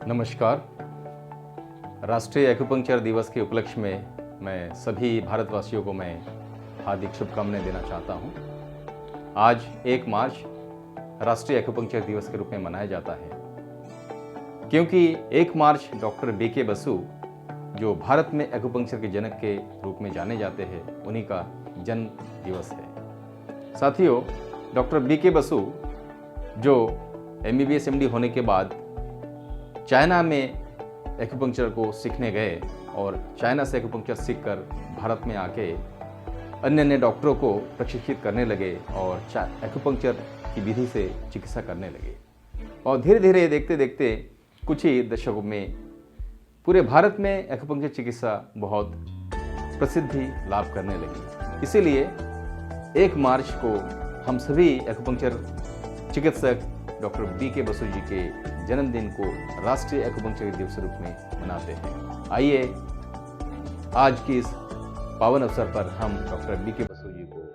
नमस्कार। राष्ट्रीय एक्यूपंक्चर दिवस के उपलक्ष्य में मैं सभी भारतवासियों को मैं हार्दिक शुभकामनाएं देना चाहता हूं। आज 1 मार्च राष्ट्रीय एक्यूपंक्चर दिवस के रूप में मनाया जाता है क्योंकि 1 मार्च डॉक्टर बीके बसु, जो भारत में एक्यूपंक्चर के जनक के रूप में जाने जाते हैं, उन्हीं का जन्म दिवस है। साथियों, डॉक्टर बीके बसु जो MBBS MD होने के बाद चाइना में एक्यूपंक्चर को सीखने गए और चाइना से एक्यूपंक्चर सीखकर भारत में आके अन्य डॉक्टरों को प्रशिक्षित करने लगे और एक्यूपंक्चर की विधि से चिकित्सा करने लगे। और धीरे धीरे देखते देखते कुछ ही दशकों में पूरे भारत में एक्यूपंक्चर चिकित्सा बहुत प्रसिद्धि लाभ करने लगी। इसीलिए 1 मार्च को हम सभी एक्यूपंक्चर चिकित्सक डॉक्टर बीके बसु जी के जन्मदिन को राष्ट्रीय एक्यूपंक्चर दिवस के रूप में मनाते हैं। आइए आज की इस पावन अवसर पर हम डॉक्टर बीके बसु जी को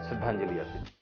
श्रद्धांजलि अर्पित करें।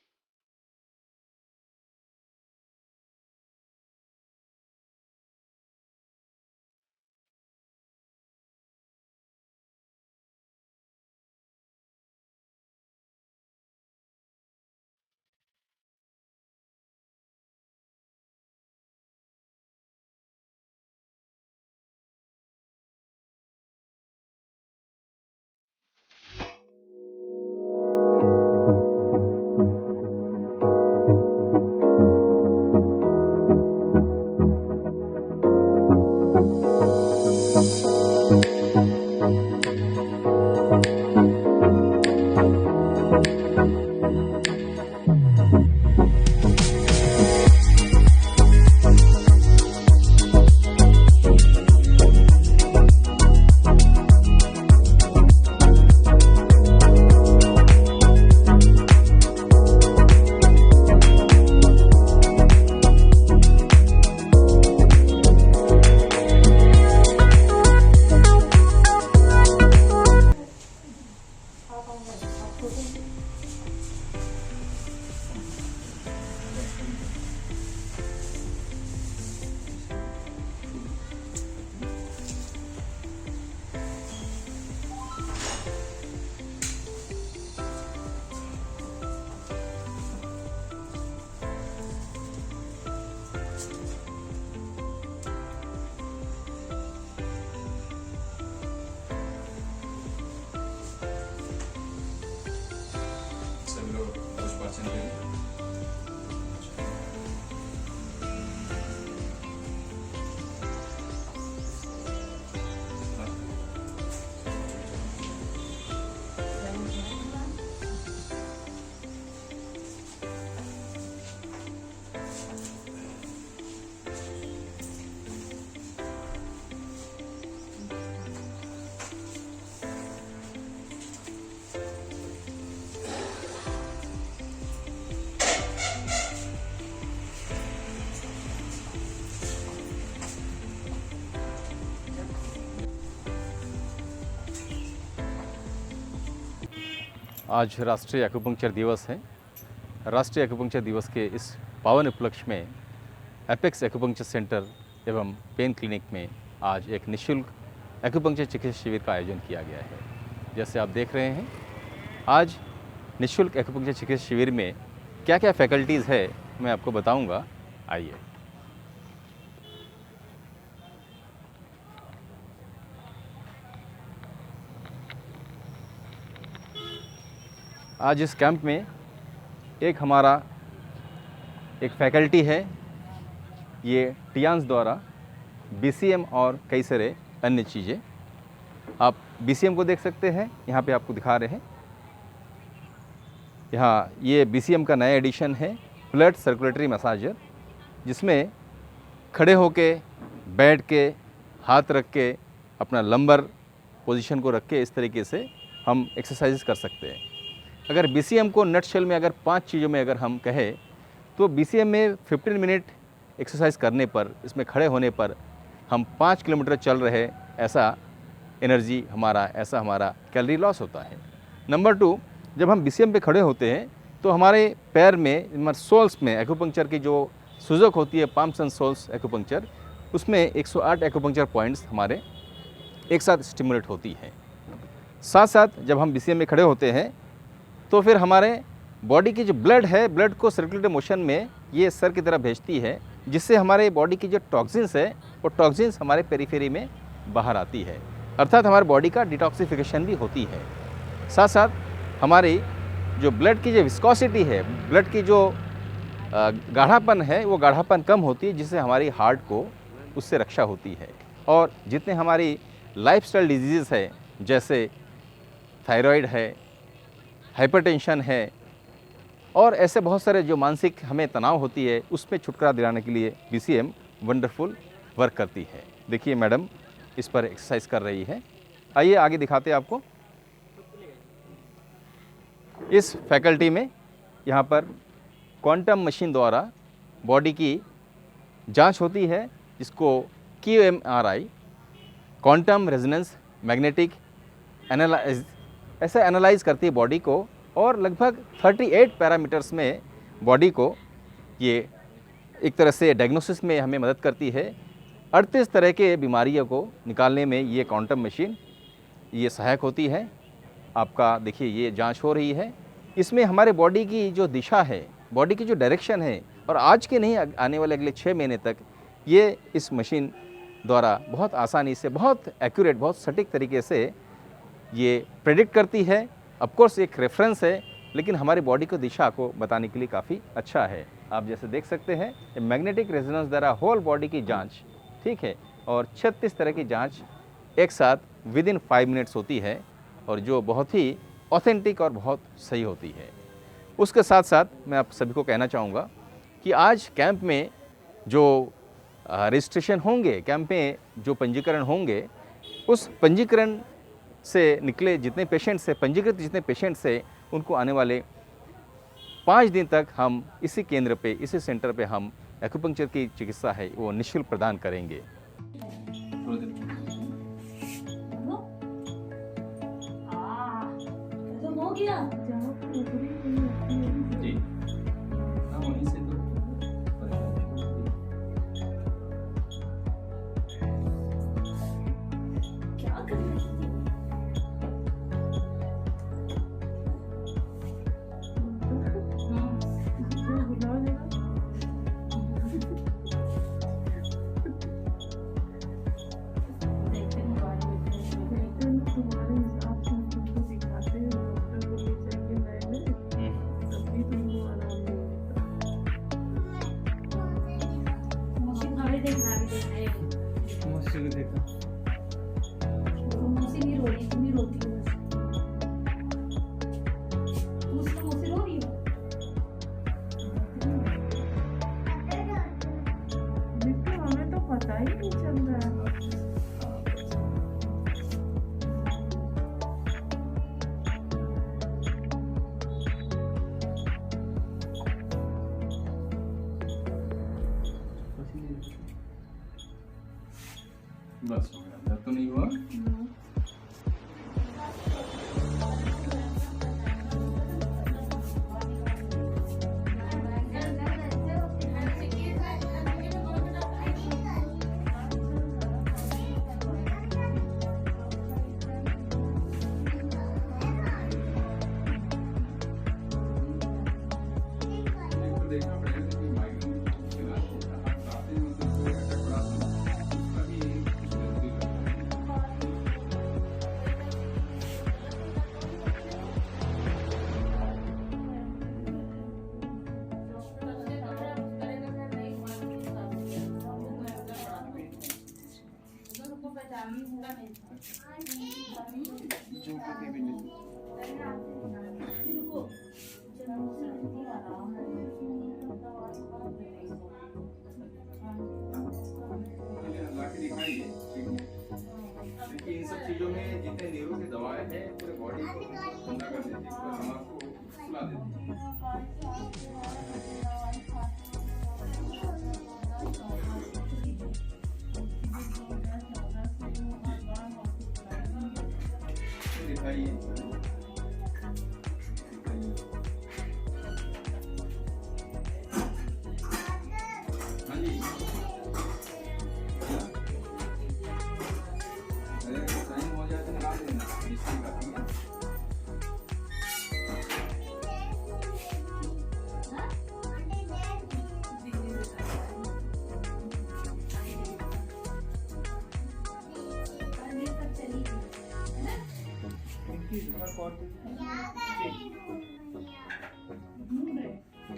आज राष्ट्रीय एक्यूपंक्चर दिवस है। राष्ट्रीय एक्यूपंक्चर दिवस के इस पावन उपलक्ष्य में एपेक्स एक्यूपंक्चर सेंटर एवं पेन क्लिनिक में आज एक निःशुल्क एक्यूपंक्चर चिकित्सा शिविर का आयोजन किया गया है। जैसे आप देख रहे हैं, आज निःशुल्क एक्यूपंक्चर चिकित्सा शिविर में क्या क्या फैकल्टीज़ है मैं आपको बताऊंगा। आइए। आज इस कैंप में हमारा एक फैकल्टी है, ये टियान्स द्वारा BCM और कई सारे अन्य चीज़ें। आप BCM को देख सकते हैं, यहाँ पे आपको दिखा रहे हैं। यहाँ ये BCM का नया एडिशन है, फ्लैट सर्कुलेटरी मसाजर, जिसमें खड़े होके, बैठ के, हाथ रख के, अपना लंबर पोजीशन को रख के इस तरीके से हम एक्सरसाइज कर सकते हैं। अगर BCM को नटशेल में अगर 5 चीज़ों में अगर हम कहें तो BCM में 15 मिनट एक्सरसाइज करने पर, इसमें खड़े होने पर हम 5 किलोमीटर चल रहे ऐसा एनर्जी हमारा, ऐसा हमारा कैलोरी लॉस होता है। नंबर 2, जब हम BCM पे खड़े होते हैं तो हमारे पैर में, सोल्स में एक्यूपंक्चर की जो सुजक होती है, पाम्स एंड सोल्स एक्यूपंक्चर, उसमें 108 एक्यूपंक्चर पॉइंट्स हमारे एक साथ स्टिमुलेट होती है। साथ साथ जब हम BCM में खड़े होते हैं तो फिर हमारे बॉडी की जो ब्लड है, ब्लड को सर्कुलेटरी मोशन में ये सर की तरफ भेजती है, जिससे हमारे बॉडी की जो टॉक्सिन्स है वो टॉक्सिन्स हमारे पेरिफेरी में बाहर आती है, अर्थात हमारे बॉडी का डिटॉक्सिफिकेशन भी होती है। साथ साथ हमारी जो ब्लड की जो विस्कोसिटी है, ब्लड की जो गाढ़ापन है, वो गाढ़ापन कम होती है, जिससे हमारी हार्ट को उससे रक्षा होती है। और जितने हमारी लाइफस्टाइल डिजीज़ है, जैसे थायराइड है, हाइपरटेंशन है और ऐसे बहुत सारे जो मानसिक हमें तनाव होती है, उसमें छुटकारा दिलाने के लिए BCM वंडरफुल वर्क करती है। देखिए मैडम इस पर एक्सरसाइज कर रही है। आइए आगे दिखाते हैं आपको। इस फैकल्टी में यहाँ पर क्वांटम मशीन द्वारा बॉडी की जांच होती है, जिसको QMRI, quantum resonance magnetic analyse, ऐसे एनालाइज करती है बॉडी को, और लगभग 38 पैरामीटर्स में बॉडी को ये एक तरह से डायग्नोसिस में हमें मदद करती है। 38 तरह के बीमारियों को निकालने में ये क्वांटम मशीन ये सहायक होती है। आपका देखिए ये जांच हो रही है। इसमें हमारे बॉडी की जो दिशा है, बॉडी की जो डायरेक्शन है, और आज के नहीं आने वाले अगले 6 महीने तक ये इस मशीन द्वारा बहुत आसानी से, बहुत एक्यूरेट, बहुत सटीक तरीके से ये प्रेडिक्ट करती है। ऑफकोर्स एक रेफरेंस है, लेकिन हमारी बॉडी को दिशा को बताने के लिए काफ़ी अच्छा है। आप जैसे देख सकते हैं मैग्नेटिक रेजोनेंस द्वारा होल बॉडी की जांच, ठीक है, और 36 तरह की जांच एक साथ विदिन 5 मिनट्स होती है, और जो बहुत ही ऑथेंटिक और बहुत सही होती है। उसके साथ साथ मैं आप सभी को कहना चाहूँगा कि आज कैंप में जो रजिस्ट्रेशन होंगे, कैंप में जो पंजीकरण होंगे, उस पंजीकरण से निकले जितने पेशेंट्स हैं, पंजीकृत जितने पेशेंट्स हैं, उनको आने वाले 5 दिन तक हम इसी केंद्र पे, इसी सेंटर पे हम एक्यूपंक्चर की चिकित्सा है वो निःशुल्क प्रदान करेंगे। बस हो गया, दर्द तो नहीं हुआ? देखना पड़ेगा कि माइग्रेन के इलाज को कहाँ कराते हैं, मतलब कोई अटैक कराते हैं, उसका भी कुछ जल्दी देखिए इन सब चीजों में जितने न्यूरो की दवाएं हैं पूरे बॉडी को ठंडा कर देती है, पूरे दिमाग को सुला देती है। दिखाइए। हाँ जी।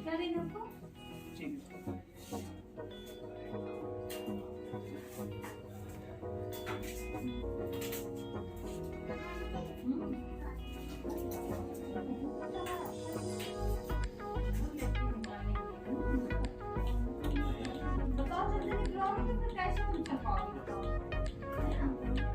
क्या देना आपको? बताओ जल्दी निकलोगे तो फिर कैसे तुम चल पाओगे बताओ, है ना?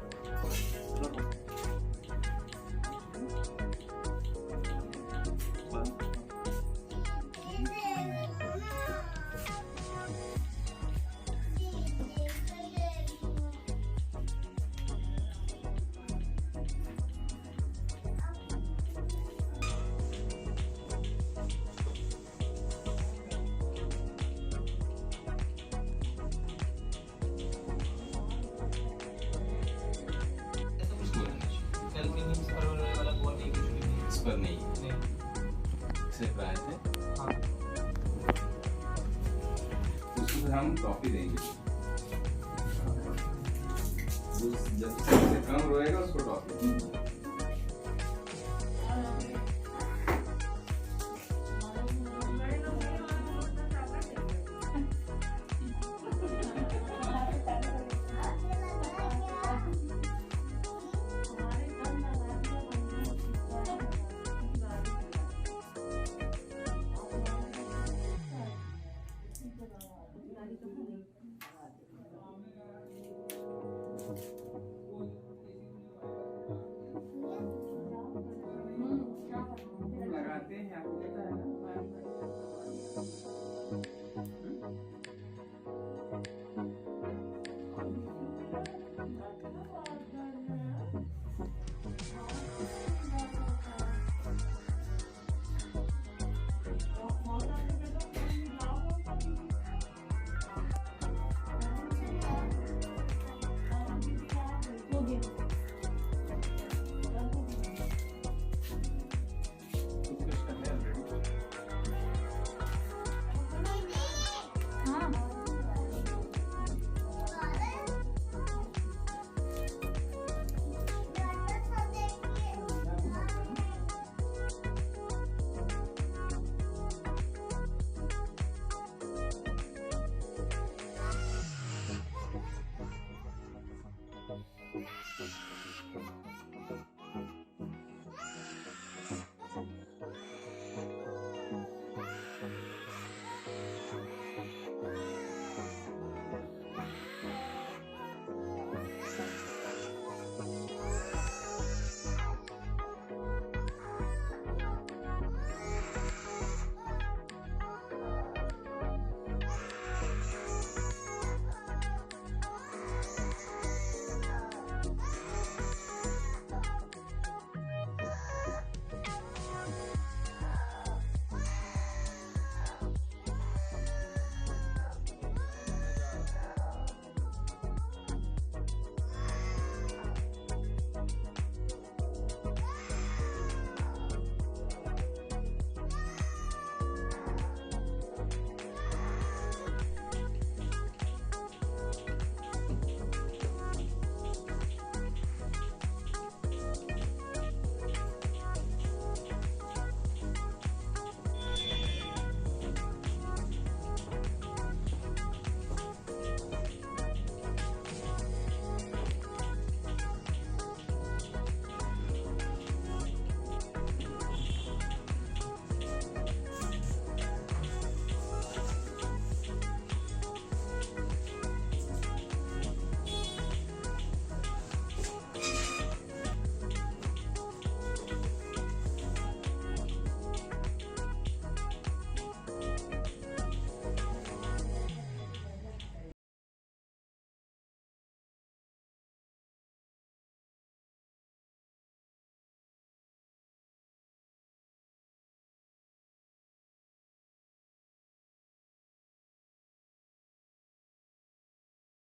इस पर नहीं सिर्फ आए थे उसको फिर हम टॉफी देंगे जब सबसे कम रोएगा उसको टॉफी